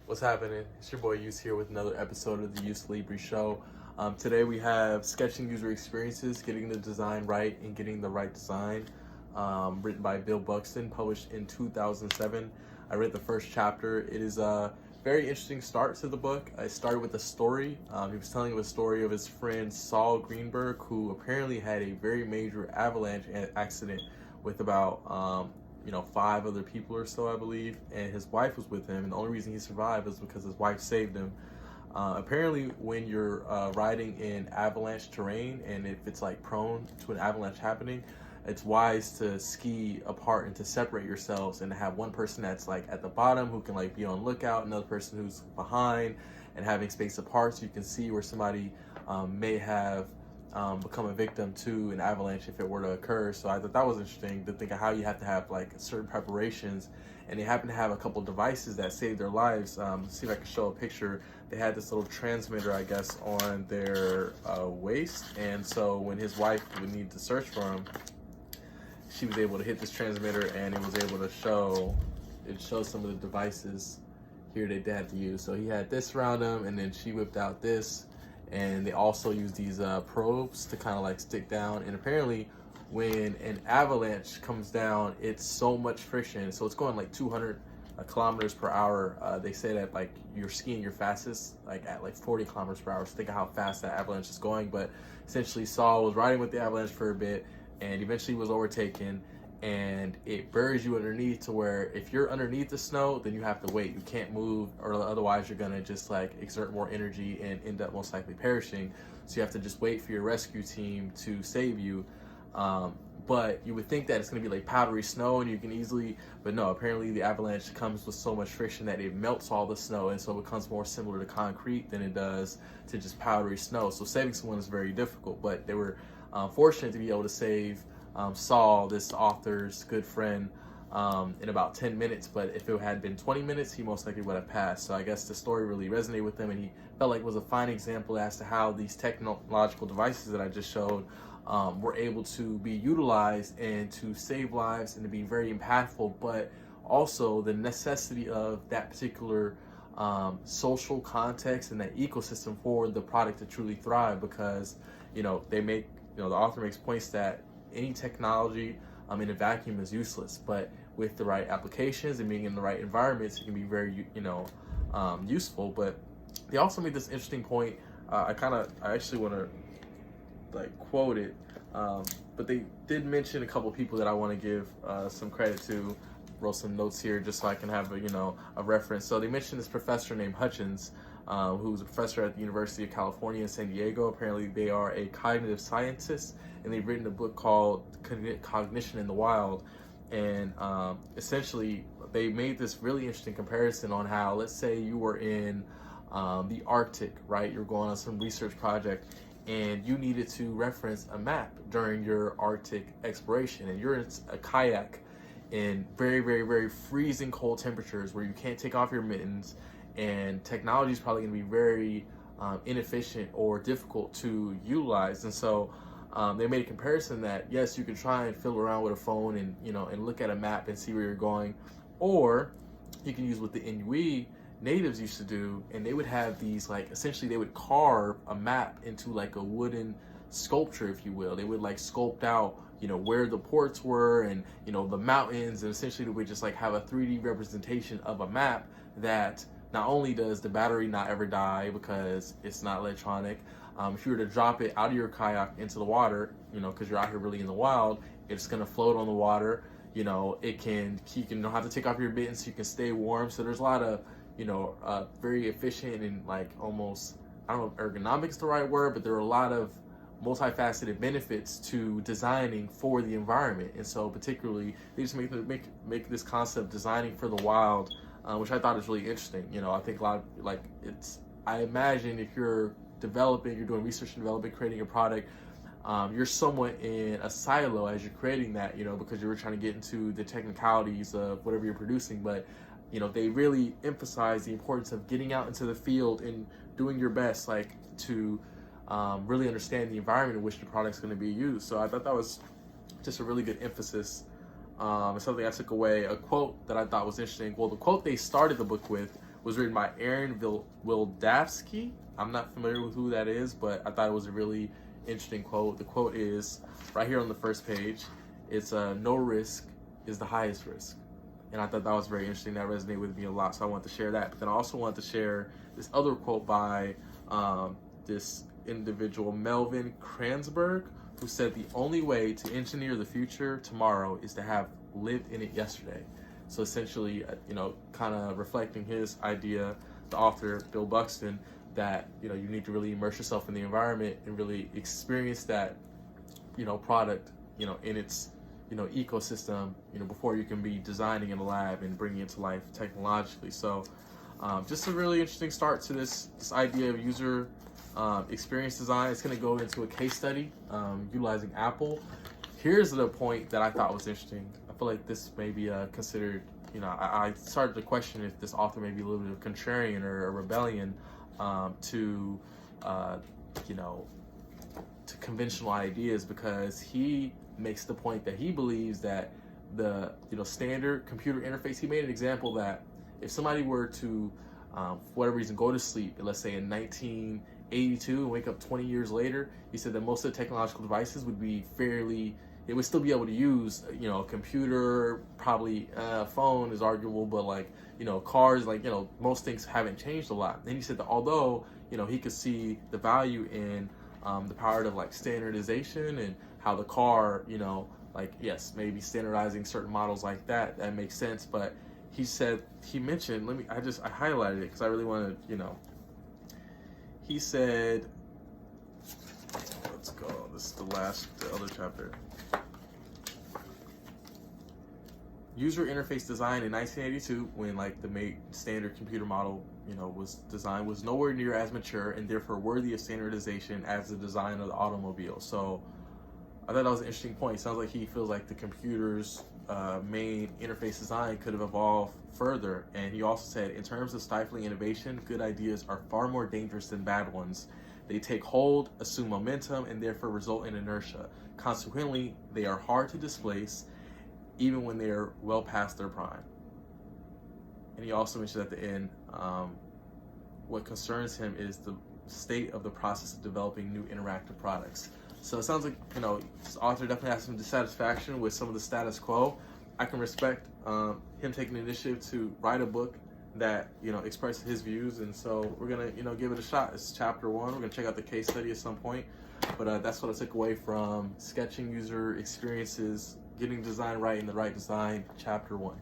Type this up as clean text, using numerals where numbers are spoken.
What's happening? It's your boy Yuse here with another episode of the Yuse Libri show. Today we have sketching user experiences, getting the design right and getting the right design, written by Buxton, published in 2007. I read the first chapter. It is a very interesting start to the book. I started with a story. He was telling a story of his friend Saul Greenberg, who apparently had a very major avalanche accident with about 5 other people or so, I believe, and his wife was with him, and the only reason he survived was because his wife saved him. Apparently, when you're riding in avalanche terrain, and if it's like prone to an avalanche happening, it's wise to ski apart and to separate yourselves and to have one person that's like at the bottom who can like be on lookout, another person who's behind, and having space apart so you can see where somebody may have become a victim to an avalanche if it were to occur. So I thought that was interesting to think of how you have to have like certain preparations, and they happen to have a couple devices that saved their lives. Let's see if I can show a picture. They had this little transmitter, I guess, on their waist, and so when his wife would need to search for him, she was able to hit this transmitter, and it was able to show some of the devices here that they had to use. So he had this around him, and then she whipped out this, and they also use these probes to kind of like stick down. And apparently when an avalanche comes down, it's so much friction, so it's going like 200 kilometers per hour. They say that like you're skiing your fastest like at like 40 kilometers per hour, so think of how fast that avalanche is going. But essentially Saul was riding with the avalanche for a bit and eventually was overtaken, and it buries you underneath to where if you're underneath the snow, then you have to wait. You can't move, or otherwise you're gonna just like exert more energy and end up most likely perishing. So you have to just wait for your rescue team to save you. But you would think that it's gonna be like powdery snow and you can easily, but no, apparently the avalanche comes with so much friction that it melts all the snow, and so it becomes more similar to concrete than it does to just powdery snow. So saving someone is very difficult, but they were fortunate to be able to save Saul, this author's good friend, in about 10 minutes. But if it had been 20 minutes, he most likely would have passed. So I guess the story really resonated with him, and he felt like it was a fine example as to how these technological devices that I just showed were able to be utilized and to save lives and to be very impactful, but also the necessity of that particular social context and that ecosystem for the product to truly thrive. Because they make, the author makes points that any technology in a vacuum is useless, but with the right applications and being in the right environments, it can be very useful. But they also made this interesting point. I actually want to like quote it, but they did mention a couple people that I want to give some credit to. Wrote some notes here just so I can have a reference. So they mentioned this professor named Hutchins, who's a professor at the University of California in San Diego. Apparently they are a cognitive scientist, and they've written a book called Cognition in the Wild. And essentially they made this really interesting comparison on how, let's say you were in the Arctic, right? You're going on some research project and you needed to reference a map during your Arctic exploration, and you're in a kayak in very, very, very freezing cold temperatures where you can't take off your mittens, and technology is probably going to be very inefficient or difficult to utilize. And so they made a comparison that yes, you can try and fiddle around with a phone and and look at a map and see where you're going, or you can use what the Inuit natives used to do, and they would have these, like, essentially they would carve a map into like a wooden sculpture, if you will. They would like sculpt out where the ports were and the mountains, and essentially they would just like have a 3D representation of a map that not only does the battery not ever die because it's not electronic, if you were to drop it out of your kayak into the water, because you're out here really in the wild, it's going to float on the water. You don't have to take off your mittens so you can stay warm. So there's a lot of very efficient and like almost, I don't know if ergonomics is the right word, but there are a lot of multifaceted benefits to designing for the environment. And so particularly they just make this concept designing for the wild, which I thought is really interesting. I think a lot of, I imagine if you're doing research and development, creating a product, you're somewhat in a silo as you're creating that, because you were trying to get into the technicalities of whatever you're producing. But they really emphasize the importance of getting out into the field and doing your best, to really understand the environment in which the product's going to be used. So I thought that was just a really good emphasis. And something I took away, a quote that I thought was interesting. Well, the quote they started the book with was written by Aaron Wildavsky. I'm not familiar with who that is, but I thought it was a really interesting quote. The quote is right here on the first page. It's no risk is the highest risk. And I thought that was very interesting. That resonated with me a lot, so I wanted to share that. But then I also wanted to share this other quote by this individual, Melvin Kranzberg, who said, "The only way to engineer the future tomorrow is to have lived in it yesterday." So essentially, kind of reflecting his idea, the author, Bill Buxton, that, you need to really immerse yourself in the environment and really experience that, product, in its, ecosystem, before you can be designing in a lab and bringing it to life technologically. So just a really interesting start to this idea of user experience design. It's going to go into a case study utilizing Apple. Here's the point that I thought was interesting. I feel like this may be considered, I started to question if this author may be a little bit of contrarian or a rebellion to conventional ideas, because he makes the point that he believes that the standard computer interface, he made an example that if somebody were to for whatever reason go to sleep, let's say in 1982, and wake up 20 years later, he said that most of the technological devices would be they would still be able to use, a computer, probably a phone is arguable, but cars, most things haven't changed a lot. And he said that although, he could see the value in the power of standardization and how the car, yes, maybe standardizing certain models like that makes sense. But he mentioned, I highlighted it because I really wanted, he said, let's go, this is the other chapter. User interface design in 1982, when the standard computer model, was designed, was nowhere near as mature and therefore worthy of standardization as the design of the automobile. So I thought that was an interesting point. It sounds like he feels like the computer's main interface design could have evolved further. And he also said, in terms of stifling innovation, good ideas are far more dangerous than bad ones. They take hold, assume momentum, and therefore result in inertia. Consequently, they are hard to displace, even when they are well past their prime. And he also mentioned at the end, what concerns him is the state of the process of developing new interactive products. So it sounds like, this author definitely has some dissatisfaction with some of the status quo. I can respect him taking the initiative to write a book that, expresses his views. And so we're going to, give it a shot. It's chapter 1. We're going to check out the case study at some point. But that's what I took away from Sketching User Experiences, Getting Design Right in the Right Design, chapter 1.